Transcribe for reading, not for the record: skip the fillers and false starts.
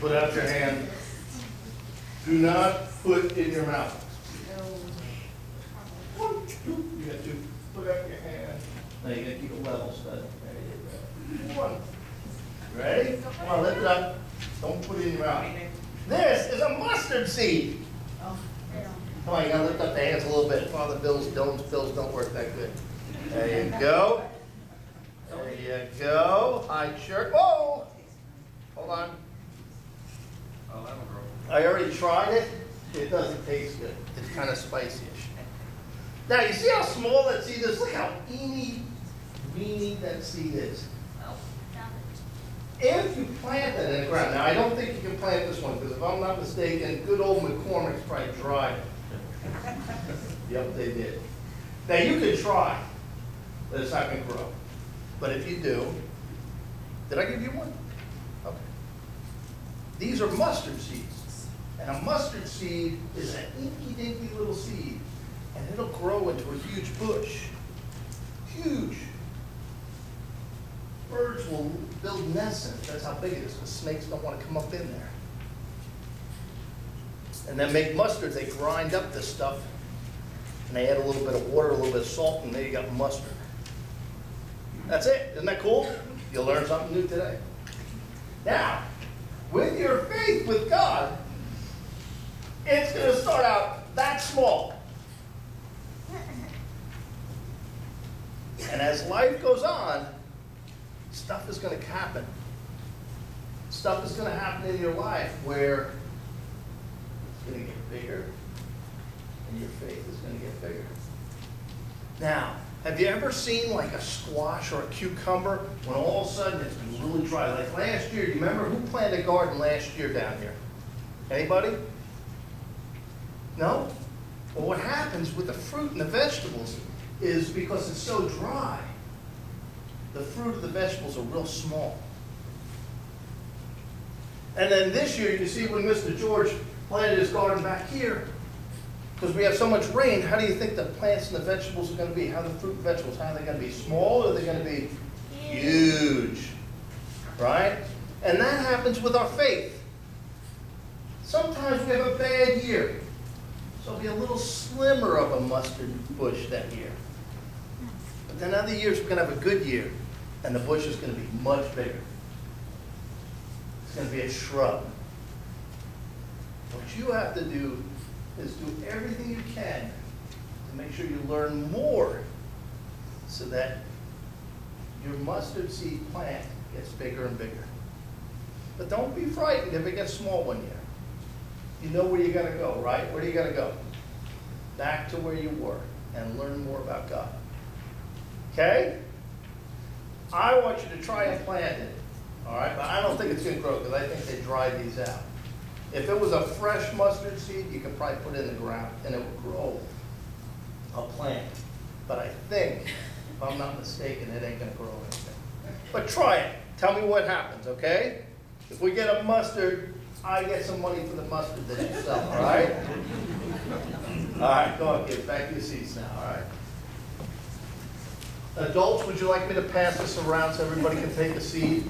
Put out your hand. Do not put in your mouth. One, two. You got to put out your hand. Now you got to keep it level, stud. There you go. One. Ready? Come on, lift it up. Don't put it in your mouth. This is a mustard seed. Come on, you gotta lift up the hands a little bit. Father Bill's don't work that good. There you go. There you go. High shirt. Whoa! Hold on. Oh, that'll grow. I already tried it. It doesn't taste good. It's kind of spicy-ish. Now, you see how small that seed is? Look how weeny that seed is. If you plant that in the ground, now I don't think you can plant this one, because if I'm not mistaken, good old McCormick's probably dried it. Yep, they did. Now you can try, but it's not going to grow. But if you do, did I give you one? Okay. These are mustard seeds. And a mustard seed is an inky-dinky little seed. And it'll grow into a huge bush. Huge. Birds will build nests in it. That's how big it is, because snakes don't want to come up in there. And then make mustard. They grind up this stuff, and they add a little bit of water, a little bit of salt, and there you got mustard. That's it. Isn't that cool? You'll learn something new today. Now, with your faith with God, it's going to start out that small. And as life goes on, stuff is going to happen. Stuff is going to happen in your life where it's going to get bigger, and your faith is going to get bigger. Now, have you ever seen like a squash or a cucumber when all of a sudden it's been really dry? Like last year, do you remember who planted a garden last year down here? Anybody? No? Well, what happens with the fruit and the vegetables is because it's so dry, the fruit of the vegetables are real small. And then this year, you see when Mr. George planted his garden back here, because we have so much rain, how do you think the plants and the vegetables are going to be? How are the fruit and vegetables, how are they going to be? Small, or are they going to be huge? Right? And that happens with our faith. Sometimes we have a bad year. So it'll be a little slimmer of a mustard bush that year. But then other years we're going to have a good year, and the bush is going to be much bigger. It's going to be a shrub. What you have to do is do everything you can to make sure you learn more so that your mustard seed plant gets bigger and bigger. But don't be frightened if it gets small one year. You know where you got to go, right? Where do you got to go? Back to where you were and learn more about God. Okay? I want you to try and plant it. All right? But I don't think it's going to grow because I think they dried these out. If it was a fresh mustard seed, you could probably put it in the ground and it would grow a plant. But I think, if I'm not mistaken, it ain't going to grow anything. But try it. Tell me what happens, okay? If we get a mustard, I get some money for the mustard that you sell, all right? All right, go on, kids. Back to your seats now, all right? Adults, would you like me to pass this around so everybody can take a seat?